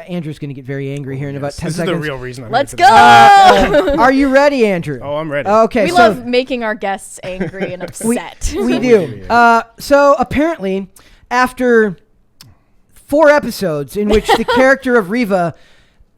Andrew's going to get very angry here in about 10 this seconds. This is the real reason I'm Let's here go! Are you ready, Andrew? Oh, I'm ready. Okay, We love making our guests angry and upset. We do. So apparently, after 4 episodes in which the character of Reva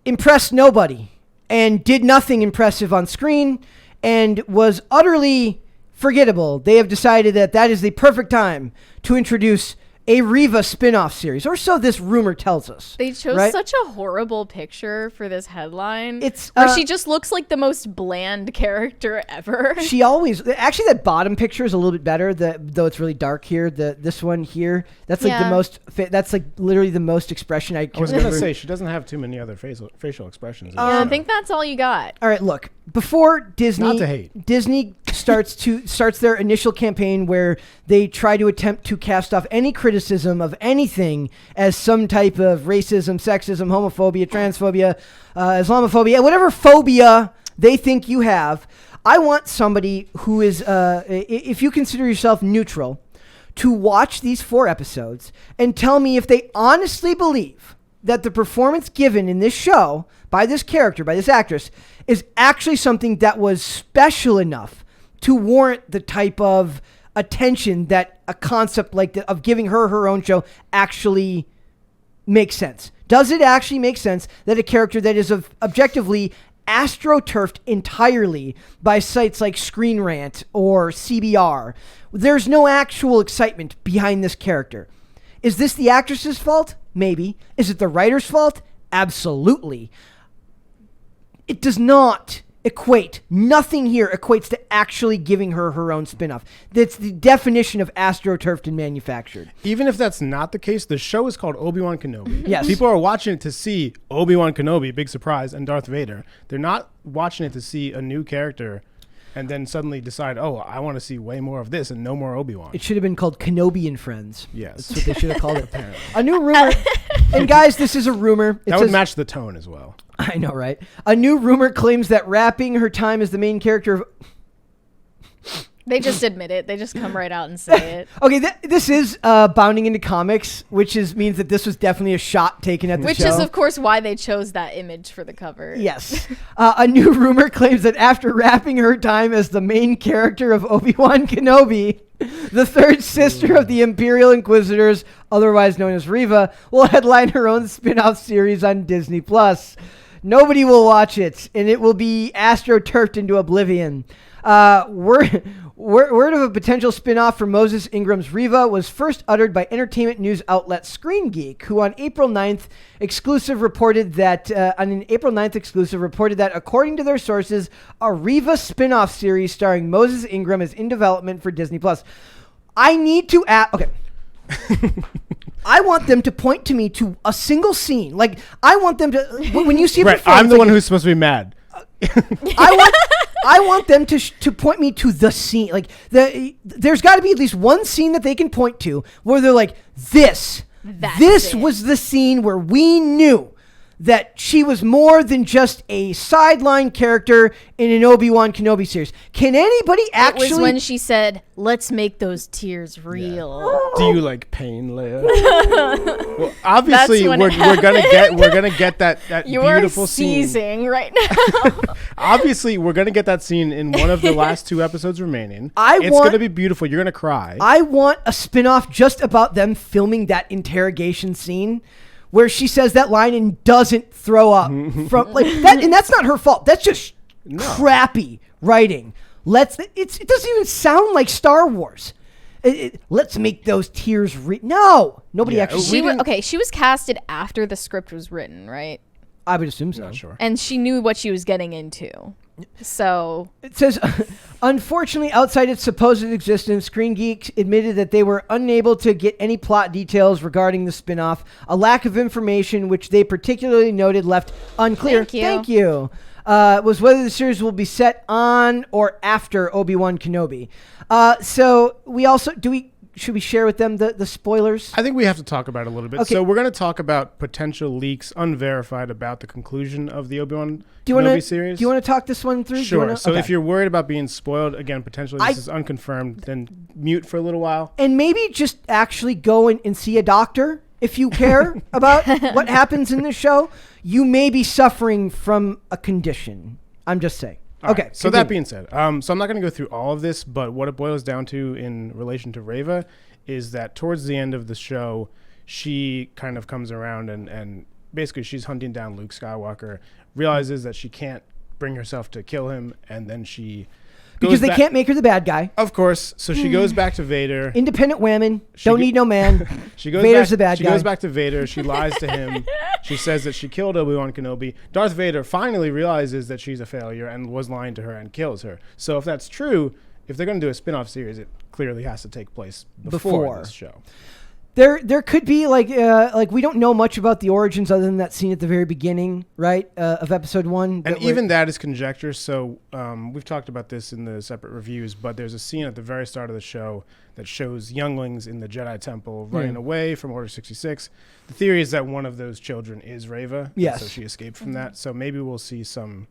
impressed nobody and did nothing impressive on screen and was utterly forgettable, they have decided that that is the perfect time to introduce a Reva spin-off series, or so this rumor tells us. They chose right? such a horrible picture for this headline. It's where she just looks like the most bland character ever. She always actually that bottom picture is a little bit better. Though it's really dark here. This one here, that's like the most. That's like literally the most expression I can. I was gonna say she doesn't have too many other facial expressions. I think that's all you got. All right, look. Before Disney, Not to hate. Disney starts their initial campaign where they try to attempt to cast off any criticism of anything as some type of racism, sexism, homophobia, transphobia, Islamophobia, whatever phobia they think you have. I want somebody who is, if you consider yourself neutral, to watch these 4 episodes and tell me if they honestly believe that the performance given in this show by this character, by this actress, is actually something that was special enough to warrant the type of attention that a concept like that of giving her own show actually makes sense. Does it actually make sense that a character that is objectively astroturfed entirely by sites like Screen Rant or CBR, there's no actual excitement behind this character? Is this the actress's fault? Maybe. Is it the writer's fault? Absolutely. It does not equate. Nothing here equates to actually giving her own spinoff. That's the definition of astroturfed and manufactured. Even if that's not the case, the show is called Obi-Wan Kenobi. Yes. People are watching it to see Obi-Wan Kenobi, big surprise, and Darth Vader. They're not watching it to see a new character and then suddenly decide, oh, I want to see way more of this and no more Obi-Wan. It should have been called Kenobi and Friends. Yes. That's what they should have called it. Apparently. A new rumor. And guys, this is a rumor. That would match the tone as well. I know, right? A new rumor claims that wrapping her time as the main character of... They just admit it. They just come right out and say it. Okay, this is bounding into comics, which means that this was definitely a shot taken at the Which show. is, of course, why they chose that image for the cover. Yes. A new rumor claims that after wrapping her time as the main character of Obi-Wan Kenobi, the third sister of the Imperial Inquisitors, otherwise known as Reva, will headline her own spin-off series on Disney+. Nobody will watch it, and it will be astroturfed into oblivion. Word of a potential spin-off for Moses Ingram's Reva was first uttered by entertainment news outlet Screen Geek, who on April 9th exclusive reported that, according to their sources, a Reva spin-off series starring Moses Ingram is in development for Disney+. I need to okay. I want them to point to me to a single scene. Like, I want them to, when you see it right, before, I'm the one who's supposed to be mad. I want them to point me to the scene. Like, there's got to be at least one scene that they can point to where they're like, this was the scene where we knew that she was more than just a sideline character in an Obi-Wan Kenobi series. Can anybody actually... It was when she said, let's make those tears real. Yeah. Do you like pain, Leia? Well, obviously we're gonna get that beautiful scene. You are seizing right now. Obviously we're gonna get that scene in one of the last 2 episodes remaining. It's gonna be beautiful. You're gonna cry. I want a spinoff just about them filming that interrogation scene where she says that line and doesn't throw up from like that, and that's not her fault. That's just crappy writing. It doesn't even sound like Star Wars. Let's make those tears nobody actually. She was casted after the script was written, right? I would assume so. Not sure. And she knew what she was getting into. So it says, unfortunately, outside its supposed existence, Screen Geek admitted that they were unable to get any plot details regarding the spinoff. A lack of information, which they particularly noted, left unclear. Thank you. Was whether the series will be set on or after Obi-Wan Kenobi. So we also should we share with them the spoilers? I think we have to talk about it a little bit. Okay. So we're going to talk about potential leaks, unverified, about the conclusion of the Obi-Wan Kenobi series. Do you want to talk this one through? Sure. If you're worried about being spoiled, again, potentially this is unconfirmed, then mute for a little while. And maybe just actually go and see a doctor if you care about what happens in this show, you may be suffering from a condition. I'm just saying. All Okay. right, so that being said, so I'm not going to go through all of this, but what it boils down to in relation to Reva is that towards the end of the show, she kind of comes around and basically she's hunting down Luke Skywalker, realizes that she can't bring herself to kill him, and then she because they can't make her the bad guy. Of course. So she goes back to Vader. Independent women don't need no man. Vader's the bad guy. She goes back to Vader. She lies to him. She says that she killed Obi-Wan Kenobi. Darth Vader finally realizes that she's a failure and was lying to her and kills her. So if that's true, if they're going to do a spin-off series, it clearly has to take place before this show. There could be like we don't know much about the origins other than that scene at the very beginning, right, of episode 1. And even that is conjecture. So we've talked about this in the separate reviews, but there's a scene at the very start of the show that shows younglings in the Jedi Temple running away from Order 66. The theory is that one of those children is Reva. Yes. So she escaped from that. So maybe we'll see some,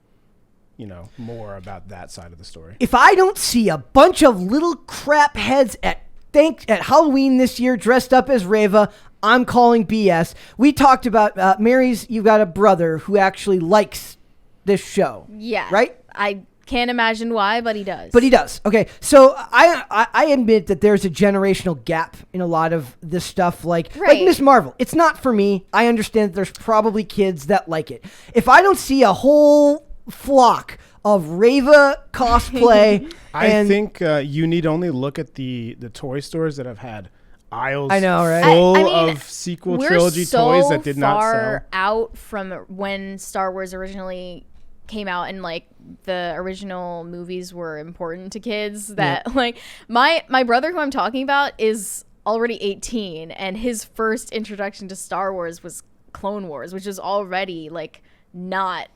more about that side of the story. If I don't see a bunch of little crap heads at Halloween this year dressed up as Reva, I'm calling BS. We talked about Mary's. You've got a brother who actually likes this show. Yeah. Right? I can't imagine why, but he does. But he does. Okay. So I admit that there's a generational gap in a lot of this stuff. Like Miss Marvel. It's not for me. I understand that there's probably kids that like it. If I don't see a whole flock of Reva cosplay. I think you need only look at the toy stores that have had aisles full of sequel trilogy toys that did not sell. We're so far out from when Star Wars originally came out and like the original movies were important to kids that like my brother who I'm talking about is already 18 and his first introduction to Star Wars was Clone Wars, which is already like not.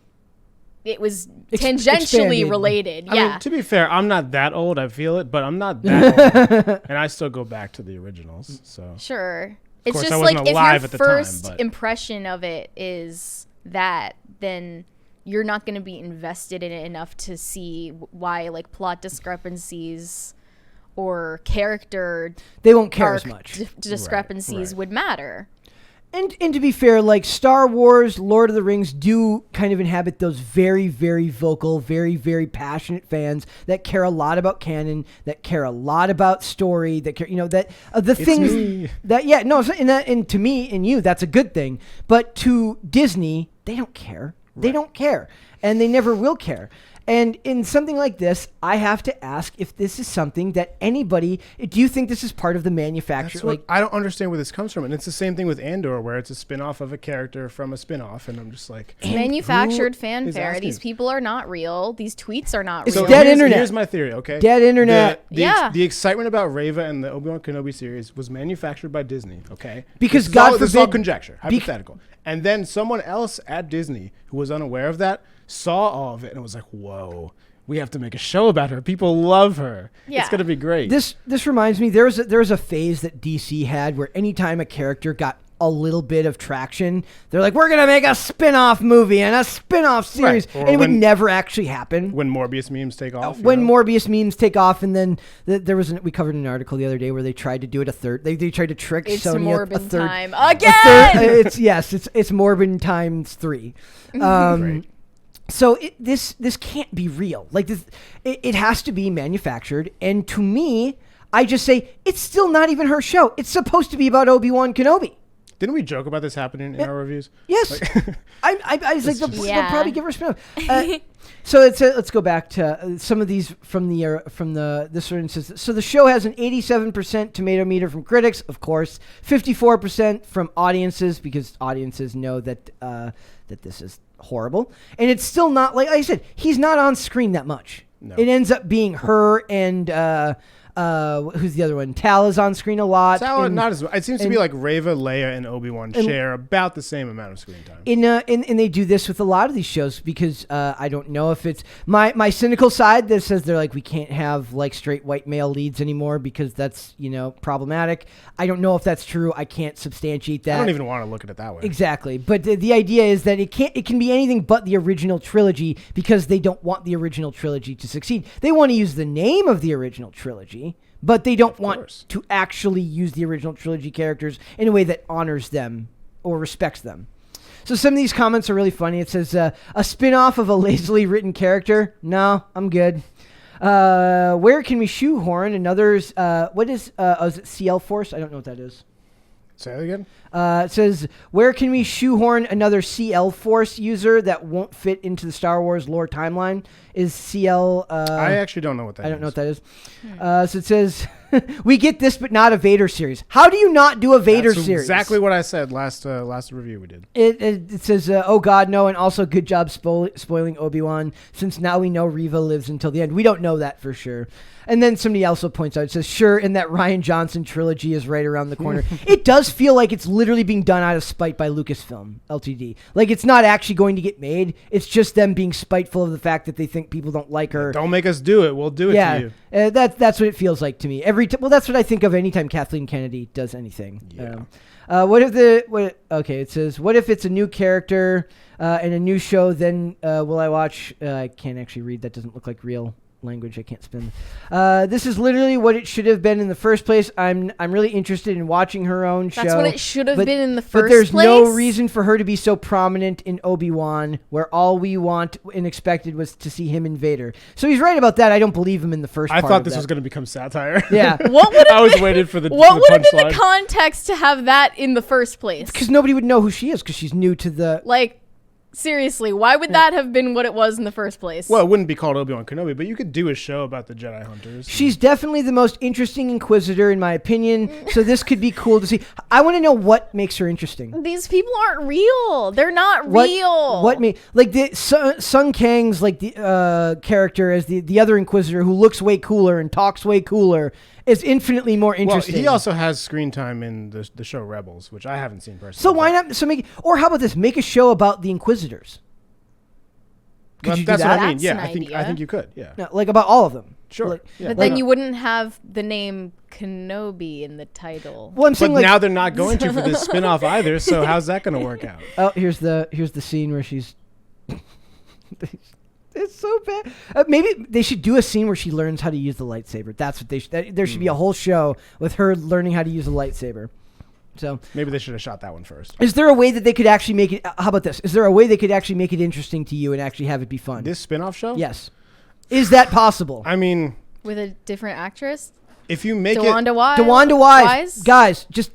It was tangentially related. Yeah. I mean, to be fair, I'm not that old. I feel it, but I'm not that old, and I still go back to the originals. So sure, it's just I like wasn't if alive your at the first time, but impression of it is that, then you're not going to be invested in it enough to see why like plot discrepancies or character they won't care as much discrepancies would matter. And to be fair, like Star Wars, Lord of the Rings do kind of inhabit those very, very vocal, very, very passionate fans that care a lot about canon, that care a lot about story, that care, that the it's things me. that and to me and you, that's a good thing. But to Disney, they don't care. They don't care, and they never will care. And in something like this, I have to ask if this is something that anybody. Do you think this is part of the manufacturer? I don't understand where this comes from, and it's the same thing with Andor, where it's a spin-off of a character from a spin-off, and I'm just like, manufactured fanfare. These people are not real. These tweets are not real. It's dead internet. Here's my theory. Okay, dead internet. The excitement about Reva and the Obi-Wan Kenobi series was manufactured by Disney. Okay, because this is all conjecture, hypothetical, and then someone else at Disney who was unaware of that saw all of it and was like, whoa, we have to make a show about her. People love her. Yeah. It's going to be great. This reminds me, there was a phase that DC had where anytime a character got a little bit of traction, they're like, we're going to make a spin-off movie and a spin-off series. Right. And it would never actually happen. When Morbius memes take off. Morbius memes take off, and then we covered an article the other day where they tried to do it a third. They tried to trick Sony a third. Time again! It's Morbin times 3. Right. So this can't be real. Like this, it has to be manufactured. And to me, I just say it's still not even her show. It's supposed to be about Obi-Wan Kenobi. Didn't we joke about this happening in our reviews? Yes. I was like, they'll probably give her a spin-off. So let's go back to some of these from this instance. So the show has an 87% tomato meter from critics, of course, 54% from audiences, because audiences know that this is horrible, and it's still not, like I said, he's not on screen that much. No. It ends up being her and who's the other one? Tal is on screen a lot. Tal, not as much. It seems to be like Reva, Leia, and Obi-Wan share about the same amount of screen time. And they do this with a lot of these shows because I don't know if it's my cynical side that says they're like, we can't have like straight white male leads anymore because that's problematic. I don't know if that's true. I can't substantiate that. I don't even want to look at it that way. Exactly, but the idea is that it can be anything but the original trilogy because they don't want the original trilogy to succeed. They want to use the name of the original trilogy, but they don't Of want course. to actually use the original trilogy characters in a way that honors them or respects them. So some of these comments are really funny. It says, a spin-off of a lazily written character? No, I'm good. Where can we shoehorn another's, is it CL Force? I don't know what that is. Say that again. It says, where can we shoehorn another CL Force user that won't fit into the Star Wars lore timeline? Is CL... I actually don't know what that is. I don't know what that is. So it says, we get this, but not a Vader series. How do you not do a Vader That's series? exactly what I said last review we did. It says, oh God, no, and also good job spoiling Obi-Wan, since now we know Reva lives until the end. We don't know that for sure. And then somebody also points out, it says, sure, and that Rian Johnson trilogy is right around the corner. It does feel like it's literally being done out of spite by Lucasfilm, Ltd. Like, it's not actually going to get made. It's just them being spiteful of the fact that they think people don't like her. Don't make us do it. We'll do it to you. That's what it feels like to me. Well, that's what I think of anytime Kathleen Kennedy does anything. Yeah. It says, what if it's a new character and a new show, then will I watch? I can't actually read. That doesn't look like real language. I can't spin. This is literally what it should have been in the first place. I'm really interested in watching her own show. That's what it should have been in the first But there's place. no reason for her to be so prominent in Obi-Wan, where all we want and expected was to see him and Vader. So he's right about that. I don't believe him in the first I part thought of this that. was going to become satire. Yeah. What would I was waiting for the What would have been punchline. the context to have that in the first place? Because nobody would know who she is because she's new to the... Like, seriously, why would that have been what it was in the first place? Well, it wouldn't be called Obi-Wan Kenobi, but you could do a show about the Jedi Hunters. She's definitely the most interesting Inquisitor, in my opinion, so this could be cool to see. I want to know what makes her interesting. These people aren't real. They're not What, real. like the Sung Kang's like the character as the other Inquisitor who looks way cooler and talks way cooler is infinitely more interesting. Well, he also has screen time in the show Rebels, which I haven't seen personally. So why not? Or how about this? Make a show about the Inquisitors. Could you do that's that? what I mean. That's Yeah, an I think idea. you could. Yeah, No, like about all of them. sure. Like- Yeah, But why then not? you wouldn't have the name Kenobi in the title. Well, I'm But saying like, now they're not going to for this spin-off either. So how's that going to work out? oh, here's the scene where she's. It's so bad. Maybe they should do a scene where she learns how to use the lightsaber. That's what they should. There should be a whole show with her learning how to use a lightsaber. So, Maybe they should have shot that one first. is there a way that they could actually make it? How about this? Is there a way they could actually make it interesting to you and actually have it be fun? This spin-off show? Yes. Is that possible? I mean, With a different actress? if you make it, DeWanda Wise? DeWanda Wise, guys, just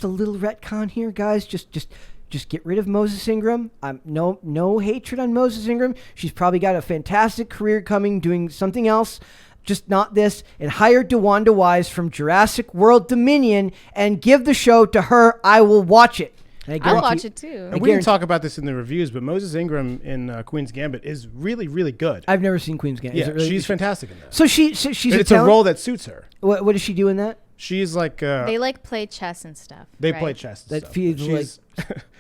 a little retcon here, guys. Just get rid of Moses Ingram. No hatred on Moses Ingram. She's probably got a fantastic career coming, doing something else, just not this. And hire DeWanda Wise from Jurassic World Dominion and give the show to her. I will watch it. And I I'll guarantee- watch it too. and we didn't talk about this in the reviews, but Moses Ingram in Queen's Gambit is really, really good. I've never seen Queen's Gambit. Is Yeah, it really- she's fantastic in that. So she's It's a a talent? role that suits her. What does she do in that? She's like They like play chess and stuff. they right? play chess. And That stuff, feels but she's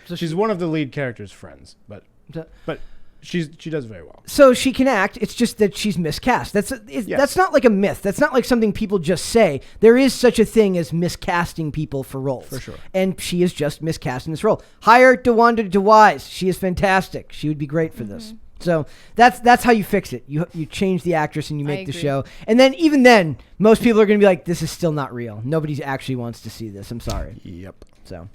So she's one of the lead character's friends, but she does very well. So she can act. It's just that she's miscast. That's not like a myth. That's not like something people just say. There is such a thing as miscasting people for roles. For sure. And she is just miscast in this role. Hire DeWanda DeWise. She is fantastic. She would be great for this. So that's how you fix it. You change the actress and you make the agree. show. And then even then, most people are going to be like, this is still not real. Nobody actually wants to see this. I'm sorry. Yep. So,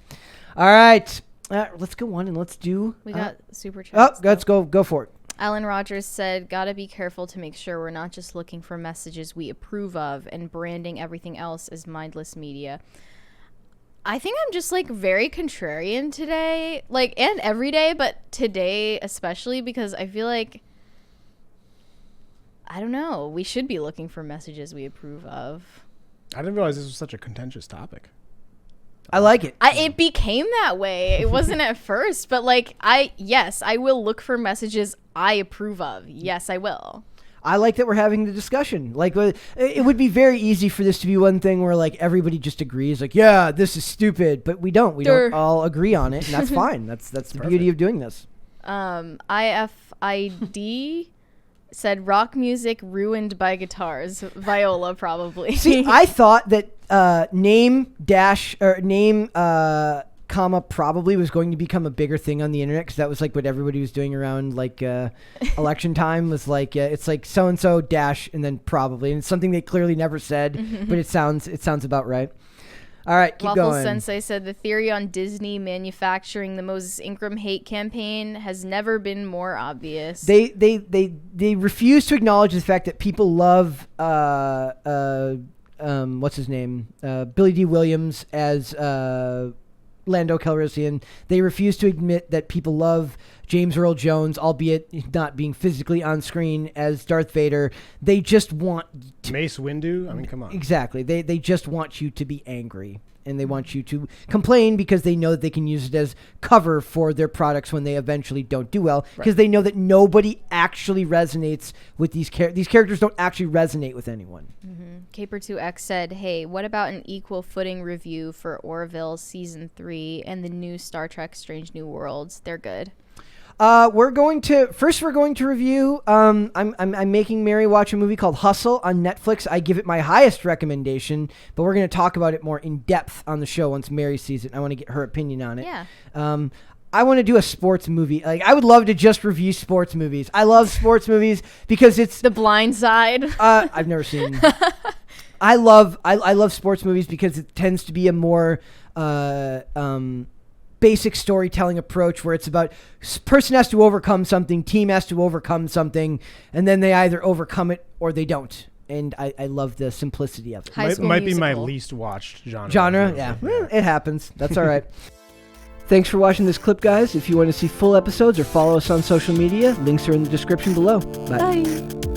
all right. Let's go on and let's do. We got super Oh, chats. let's go for it. Alan Rogers said, gotta be careful to make sure we're not just looking for messages we approve of and branding everything else as mindless media. I think I'm just like very contrarian today, like, and every day, but today especially because I feel like, I don't know, we should be looking for messages we approve of. I didn't realize this was such a contentious topic. I like it. It became that way. It wasn't at first, but like, I will look for messages I approve of. Yes, I will. I like that we're having the discussion. Like, it would be very easy for this to be one thing where like everybody just agrees, like, yeah, this is stupid, but we don't. We don't all agree on it, and that's fine. That's the beauty of doing this. IFID said rock music ruined by guitars. Viola, probably. See, I thought that name comma probably was going to become a bigger thing on the internet because that was like what everybody was doing around like election time was like it's like so and so dash and then probably, and it's something they clearly never said, but it sounds about right. All right, keep Waffle going. Sensei said the theory on Disney manufacturing the Moses Ingram hate campaign has never been more obvious. They refuse to acknowledge the fact that people love what's his name, Billy D. Williams as Lando Calrissian. They refuse to admit that people love James Earl Jones, albeit not being physically on screen, as Darth Vader. They just want Mace Windu. I mean, come on. Exactly. They just want you to be angry. And they want you to complain because they know that they can use it as cover for their products when they eventually don't do well. Because they know that nobody actually resonates with these characters. These characters don't actually resonate with anyone. Caper2X said, hey, what about an equal footing review for Orville Season 3 and the new Star Trek Strange New Worlds? They're good. We're going to review. I'm making Mary watch a movie called Hustle on Netflix. I give it my highest recommendation, but we're going to talk about it more in depth on the show once Mary sees it. I want to get her opinion on it. Yeah. I want to do a sports movie. Like, I would love to just review sports movies. I love sports movies because it's The Blind Side. I've never seen. I love sports movies because it tends to be a more basic storytelling approach where it's about person has to overcome something, team has to overcome something, and then they either overcome it or they don't. And I love the simplicity of it. Might be my least watched genre. Yeah. It happens. That's all right. Thanks for watching this clip, guys. If you want to see full episodes or follow us on social media, links are in the description below. Bye. Bye.